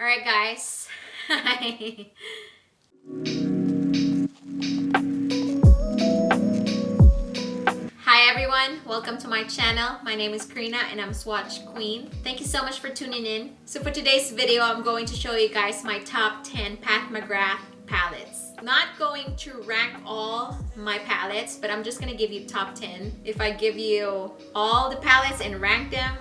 Alright guys. Hi. Hi everyone, welcome to my channel. My name is Karina and I'm Swatch Queen. Thank you so much for tuning in. So for today's video, I'm going to show you guys my top 10 Pat McGrath palettes. Not going to rank all my palettes, but I'm just gonna give you top 10. If I give you all the palettes and rank them,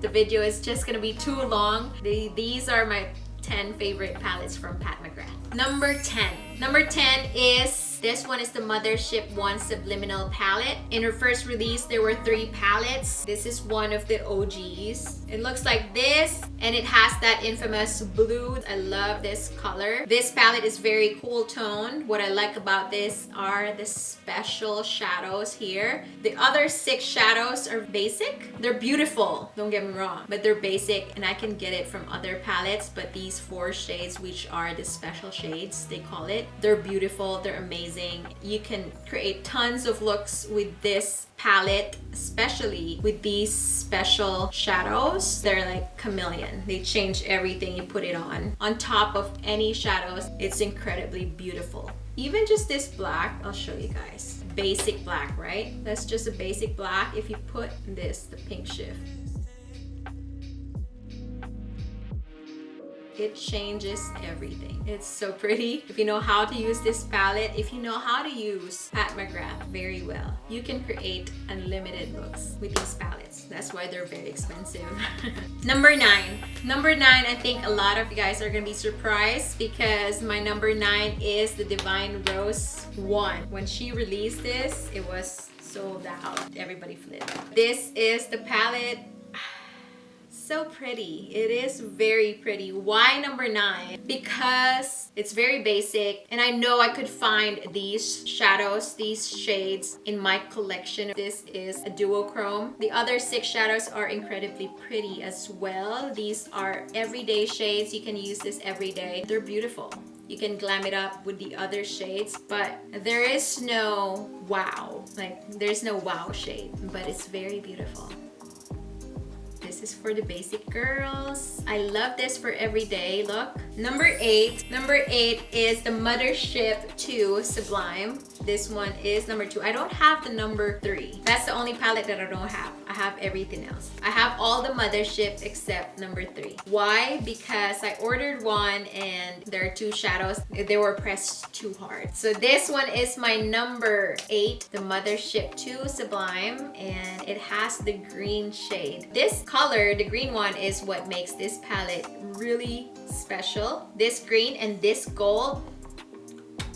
the video is just gonna be too long. These are my 10 favorite palettes from Pat McGrath. Number 10. Number 10 is, this one is the Mothership One Subliminal palette. In her first release, there were 3 palettes. This is one of the OGs. It looks like this, and it has that infamous blue. I love this color. This palette is very cool toned. What I like about this are the special shadows here. The other 6 shadows are basic. They're beautiful, don't get me wrong, but they're basic, and I can get it from other palettes, but these 4 shades, which are the special shades, they call it, they're beautiful, they're amazing. You can create tons of looks with this palette, especially with these special shadows. They're like chameleon. They change everything you put it on top of any shadows. It's incredibly beautiful. Even just this black, I'll show you guys. Basic black, right? That's just a basic black. If you put this, the pink shift, it changes everything. It's so pretty. If you know how to use this palette, if you know how to use Pat McGrath very well, you can create unlimited looks with these palettes. That's why they're very expensive. Number 9. Number 9, I think a lot of you guys are gonna be surprised because my number 9 is the Divine Rose 1. When she released this, it was sold out. Everybody flipped. This is the palette. So pretty. It is very pretty. Why number 9? Because it's very basic, and I know I could find these shadows, these shades in my collection. This is a duochrome. The other 6 shadows are incredibly pretty as well. These are everyday shades. You can use this every day. They're beautiful. You can glam it up with the other shades, but there is no wow. Like, there's no wow shade, but it's very beautiful. This is for the basic girls. I love this for everyday look. Number 8. Number 8 is the Mothership 2 Sublime. This one is number 2. I don't have the number 3. That's the only palette that I don't have. I have everything else. I have all the Motherships except number 3. Why? Because I ordered one and there are 2 shadows. They were pressed too hard. So this one is my number 8, the Mothership 2 Sublime, and it has the green shade. This color, the green one, is what makes this palette really special. This green and this gold.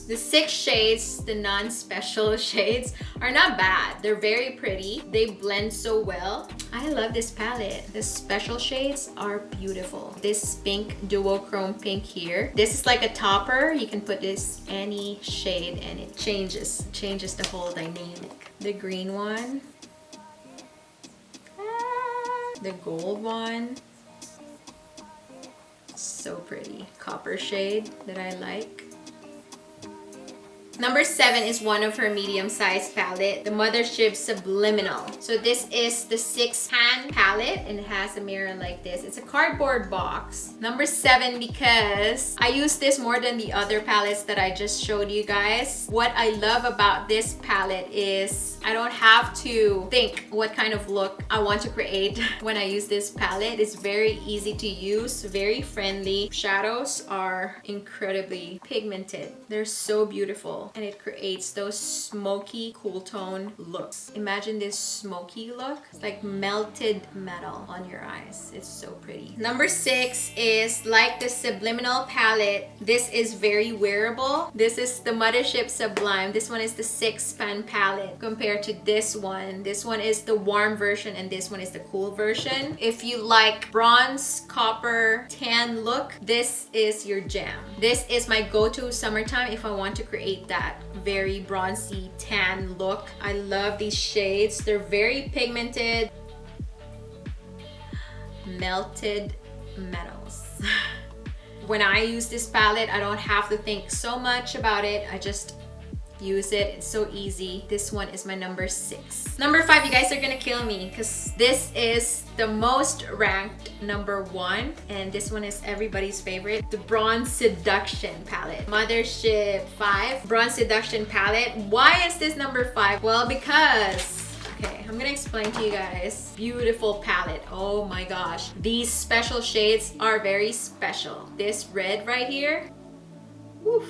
The 6 shades, the non-special shades, are not bad. They're very pretty. They blend so well. I love this palette. The special shades are beautiful. This pink, duochrome pink here. This is like a topper. You can put this any shade and it changes the whole dynamic. The green one. The gold one. So pretty. Copper shade that I like. Number 7 is one of her medium-sized palette, the Mothership Subliminal. So this is the 6-pan palette and it has a mirror like this. It's a cardboard box. Number 7 because I use this more than the other palettes that I just showed you guys. What I love about this palette is I don't have to think what kind of look I want to create when I use this palette. It's very easy to use, very friendly. Shadows are incredibly pigmented. They're so beautiful. And it creates those smoky, cool tone looks. Imagine this smoky look. It's like melted metal on your eyes. It's so pretty. Number 6 is like the Subliminal palette. This is very wearable. This is the Mothership Sublime. This one is the 6-pan palette compared to this one. This one is the warm version and this one is the cool version. If you like bronze, copper, tan look, this is your jam. This is my go-to summertime if I want to create that very bronzy tan look. I love these shades. They're very pigmented. Melted metals. When I use this palette, I don't have to think so much about it. I just use it. It's so easy. This one is my number 6. Number 5, you guys are gonna kill me because this is the most ranked number 1, and this one is everybody's favorite, the Bronze Seduction palette. Mothership 5 Bronze Seduction palette. Why is this number 5? Well, because okay, I'm gonna explain to you guys. Beautiful palette. Oh my gosh. These special shades are very special. This red right here, woof,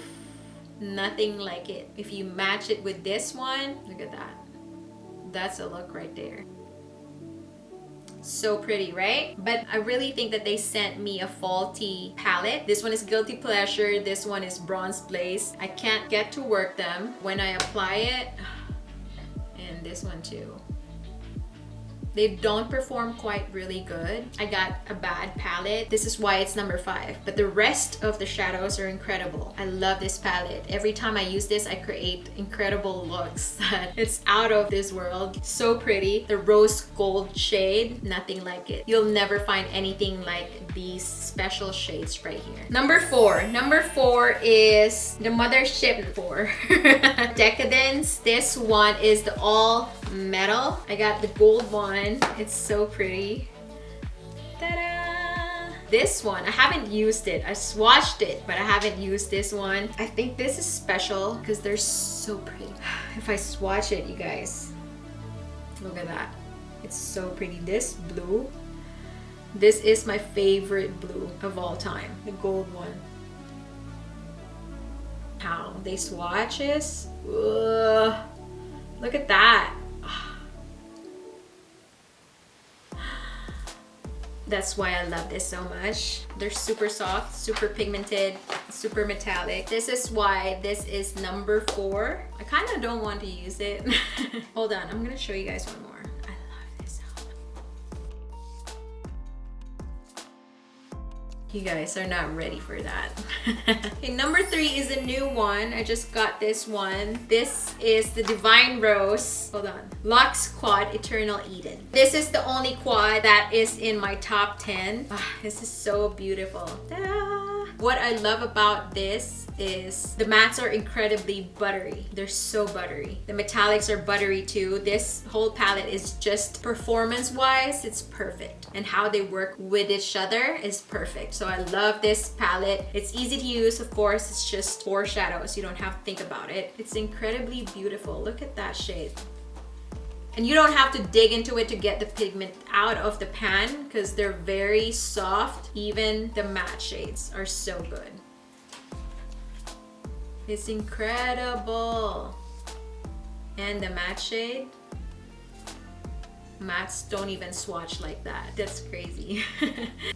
nothing like it. If you match it with this one, look at that. That's a look right there. So pretty, right? But I really think that they sent me a faulty palette. This one is Guilty Pleasure. This one is Bronze Blaze. I can't get to work them when I apply it. And this one too. They don't perform quite really good. I got a bad palette. This is why it's number 5. But the rest of the shadows are incredible. I love this palette. Every time I use this, I create incredible looks. It's out of this world. So pretty. The rose gold shade, nothing like it. You'll never find anything like these special shades right here. Number 4. Number 4 is the Mothership 4 Decadence. This one is the all metal. I got the gold one. It's so pretty. Ta-da! This one, I haven't used it. I swatched it, but I haven't used this one. I think this is special because they're so pretty. If I swatch it, you guys, look at that. It's so pretty. This blue, this is my favorite blue of all time. The gold one. How they swatches. Ugh. Look at that. That's why I love this so much. They're super soft, super pigmented, super metallic. This is why this is number 4. I kind of don't want to use it. Hold on, I'm gonna show you guys one more. I love this. You guys are not ready for that. Okay, number 3 is a new one. I just got this one. This is the Divine Rose. Hold on. Luxe Quad Eternal Eden. This is the only quad that is in my top 10. This is so beautiful. Ta-da! What I love about this is the mattes are incredibly buttery. They're so buttery. The metallics are buttery too. This whole palette is just performance-wise, it's perfect. And how they work with each other is perfect. So I love this palette. It's easy to use, of course. It's just 4 shadows. You don't have to think about it. It's incredibly beautiful. Look at that shade. And you don't have to dig into it to get the pigment out of the pan because they're very soft. Even the matte shades are so good. It's incredible. And the matte shade, mattes don't even swatch like that. That's crazy.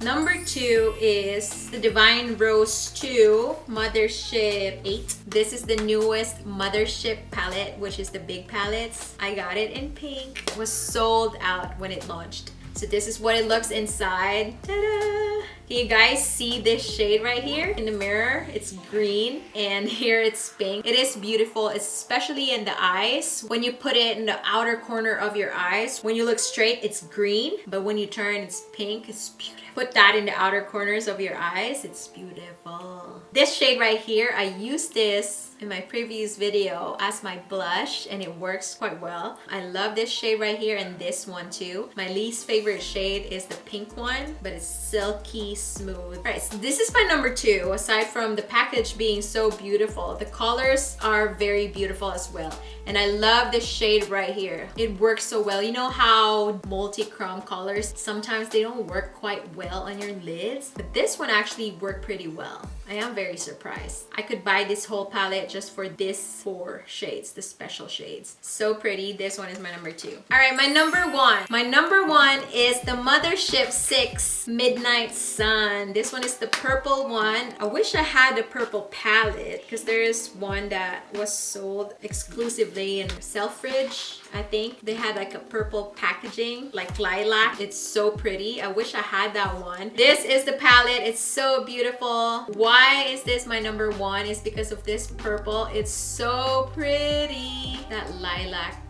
Number 2 is the Divine Rose 2 Mothership 8. This is the newest Mothership palette, which is the big palettes. I got it in pink. It was sold out when it launched. So this is what it looks inside. Ta-da! Can you guys see this shade right here in the mirror? It's green and here it's pink. It is beautiful, especially in the eyes. When you put it in the outer corner of your eyes, when you look straight, it's green, but when you turn, it's pink. It's beautiful. Put that in the outer corners of your eyes. It's beautiful. This shade right here, I used this in my previous video as my blush and it works quite well. I love this shade right here and this one too. My least favorite shade is the pink one, but it's silky smooth. All right, so this is my number 2. Aside from the package being so beautiful, the colors are very beautiful as well. And I love this shade right here. It works so well. You know how multi-chrome colors, sometimes they don't work quite well on your lids, but this one actually worked pretty well. I am very surprised. I could buy this whole palette just for this 4 shades, the special shades. So pretty. This one is my number 2. All right, my number 1. My number 1 is the Mothership 6 Midnight Sun. This one is the purple one. I wish I had the purple palette because there is one that was sold exclusively in Selfridge. I think they had like a purple packaging, like lilac. It's so pretty. I wish I had that one. This is the palette. It's so beautiful. Why is this my number 1? Is because of this purple. It's so pretty. That lilac.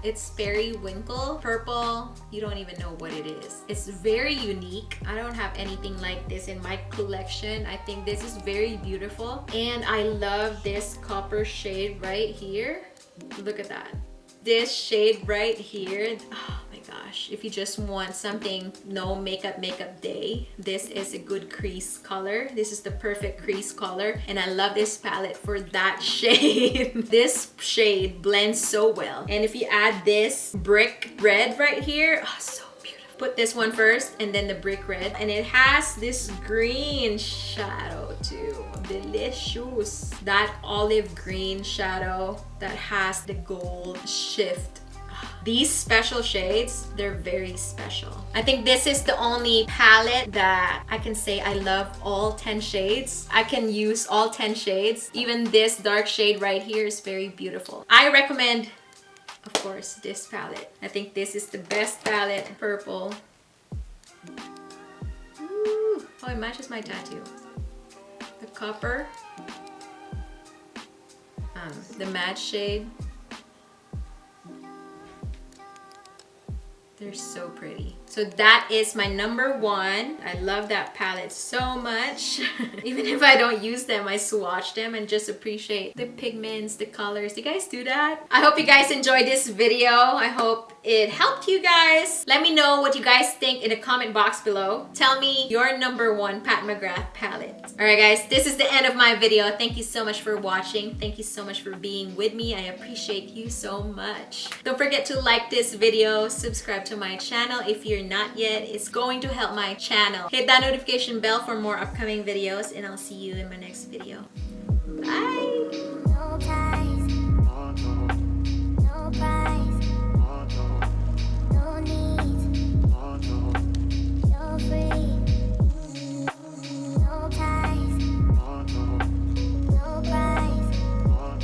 It's periwinkle purple. You don't even know what it is. It's very unique. I don't have anything like this in my collection. I think this is very beautiful. And I love this copper shade right here. Look at that. This shade right here. Oh my gosh. If you just want something, no makeup day, this is a good crease color. This is the perfect crease color. And I love this palette for that shade. This shade blends so well. And if you add this brick red right here, oh, so beautiful. Put this one first and then the brick red. And it has this green shadow too. Delicious. That olive green shadow that has the gold shift. These special shades, they're very special. I think this is the only palette that I can say I love all 10 shades. I can use all 10 shades. Even this dark shade right here is very beautiful. I recommend, of course, this palette. I think this is the best palette. Purple. Ooh. Oh, it matches my tattoo. The copper, the matte shade. They're so pretty. So that is my number one. I love that palette so much. Even if I don't use them, I swatch them and just appreciate the pigments, the colors. You guys do that? I hope you guys enjoyed this video. I hope it helped you guys. Let me know what you guys think in the comment box below. Tell me your number one Pat McGrath palette. All right, guys, this is the end of my video. Thank you so much for watching. Thank you so much for being with me. I appreciate you so much. Don't forget to like this video, subscribe to my channel if you're not yet. It's going to help my channel. Hit that notification bell for more upcoming videos, and I'll see you in my next video. Bye!